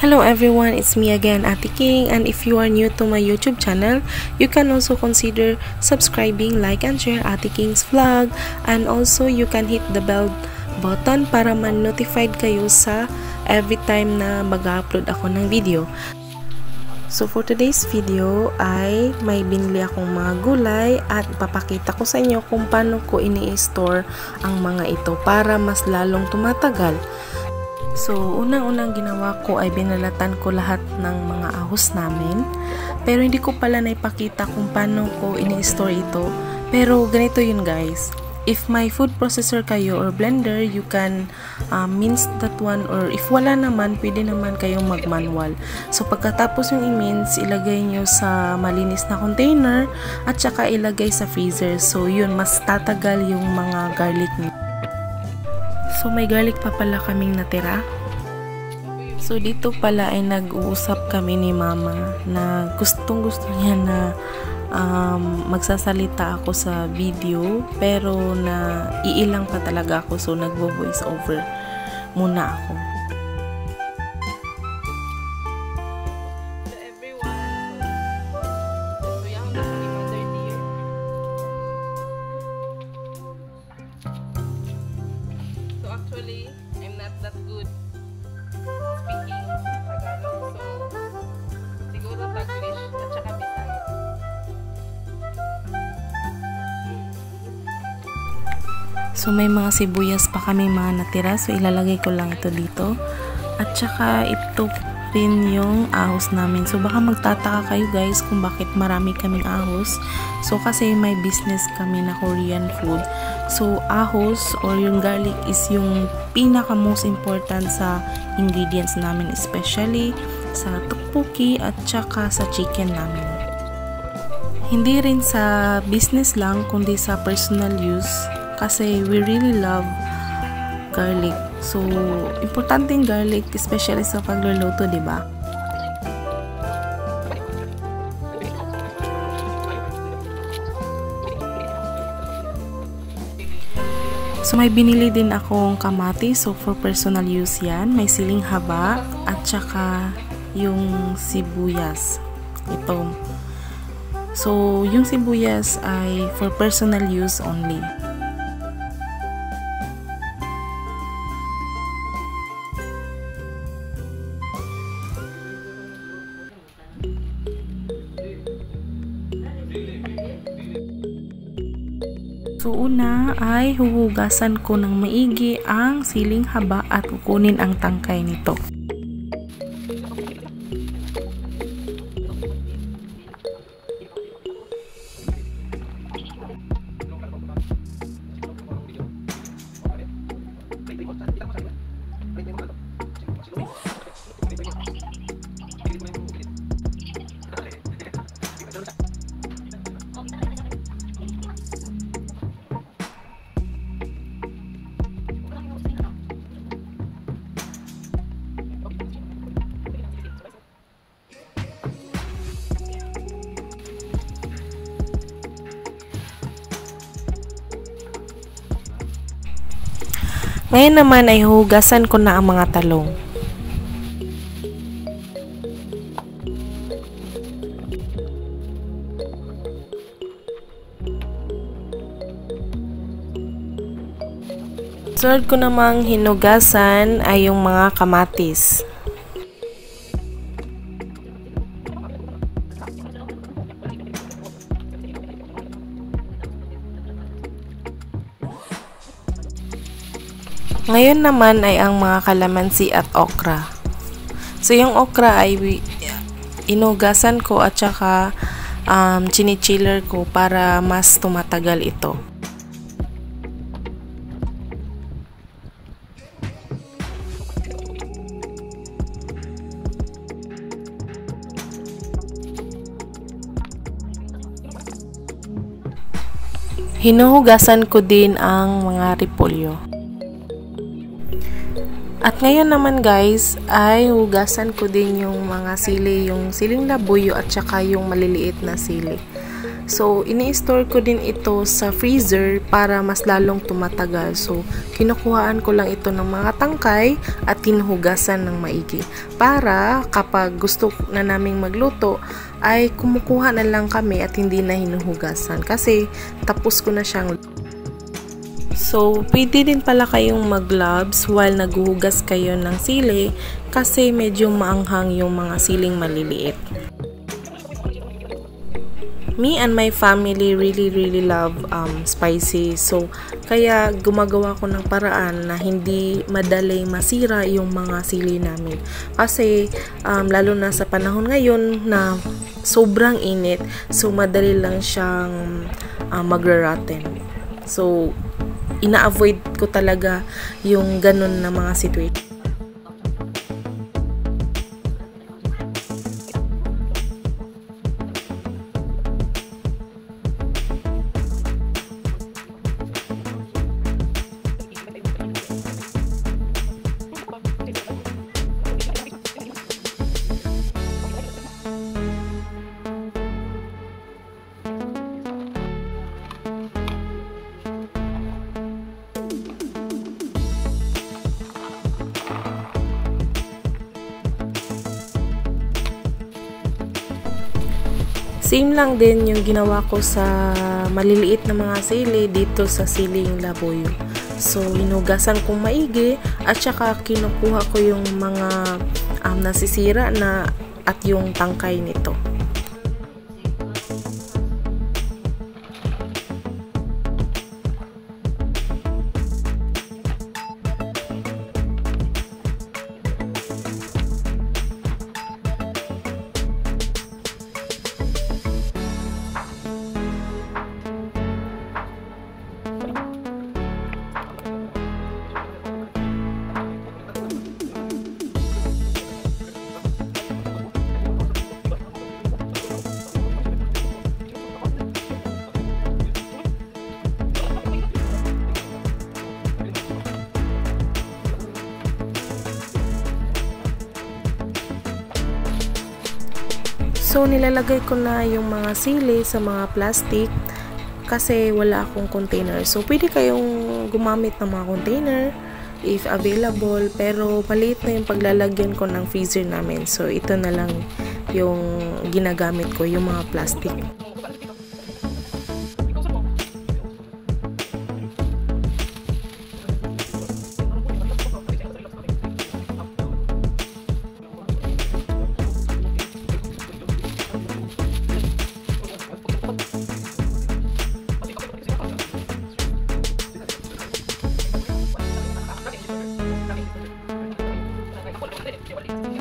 Hello everyone, it's me again, Ate King, and if you are new to my YouTube channel, you can also consider subscribing, like, and share Ate King's vlog, and also you can hit the bell button para man-notified kayo sa every time na mag-upload ako ng video. So for today's video ay may binili akong mga gulay at ipapakita ko sa inyo kung paano ko ini-store ang mga ito para mas lalong tumatagal. So, unang-unang ginawa ko ay binalatan ko lahat ng mga ahos namin. Pero hindi ko pala naipakita kung paano ko ini-store ito. Pero ganito yun guys. If may food processor kayo or blender, you can mince that one. Or if wala naman, pwede naman kayong mag-manual. So, pagkatapos yung i-mince, ilagay nyo sa malinis na container at saka ilagay sa freezer. So, yun, mas tatagal yung mga garlic nyo. So, may garlic pa pala kaming natira. So, dito pala ay nag-uusap kami ni Mama na gustong-gusto niya na magsasalita ako sa video. Pero na iilang pa talaga ako. So, nagvo-voice over muna ako. Actually, I'm not that good speaking Tagalog, so siguro Taglish at saka Bisaya. So may mga sibuyas pa kami mga natira, so ilalagay ko lang ito dito. At saka ito rin yung ahos namin. So baka magtataka kayo guys kung bakit marami kaming ahos. So kasi may business kami na Korean food. So ahos or yung garlic is yung pinaka most important sa ingredients namin, especially sa tteokbokki at saka sa chicken namin. Hindi rin sa business lang kundi sa personal use kasi we really love garlic. So, importante yung garlic, especially sa pagluluto, di ba? So, may binili din akong kamatis. So, for personal use yan. May siling haba at saka yung sibuyas. Ito. So, yung sibuyas ay for personal use only. So una ay huhugasan ko ng maigi ang siling haba at kukunin ang tangkay nito. Ngayon naman ay hugasan ko na ang mga talong. Sunod ko namang hinugasan ay yung mga kamatis. Ngayon naman ay ang mga kalamansi at okra. So yung okra ay inugasan ko at saka chinichiller ko para mas tumatagal ito. Hinuhugasan ko din ang mga repolyo. At ngayon naman guys, ay hugasan ko din yung mga sili, yung siling labuyo at saka yung maliliit na sili. So, ini-store ko din ito sa freezer para mas lalong tumatagal. So, kinukuhaan ko lang ito ng mga tangkay at tinuhugasan ng maigi. Para kapag gusto na naming magluto, ay kumukuha na lang kami at hindi na hinuhugasan. Kasi, tapos ko na siyang. So, pwede din pala kayong mag-gloves while naghuhugas kayo ng sili kasi medyo maanghang yung mga siling maliliit. Me and my family really love spicy. So, kaya gumagawa ko ng paraan na hindi madaling masira yung mga sili namin. Kasi, lalo na sa panahon ngayon na sobrang init, so madali lang siyang magra-rotten. So, ina-avoid ko talaga yung ganun na mga situation. Same lang din yung ginawa ko sa maliliit na mga sili dito sa siling labuyo. So, hinugasan kong maigi at saka kinukuha ko yung mga nasisira na at yung tangkay nito. So, nilalagay ko na yung mga sili sa mga plastic kasi wala akong container. So, pwede kayong gumamit ng mga container if available, pero maliit na yung paglalagyan ko ng freezer namin. So, ito na lang yung ginagamit ko, yung mga plastic. Wala.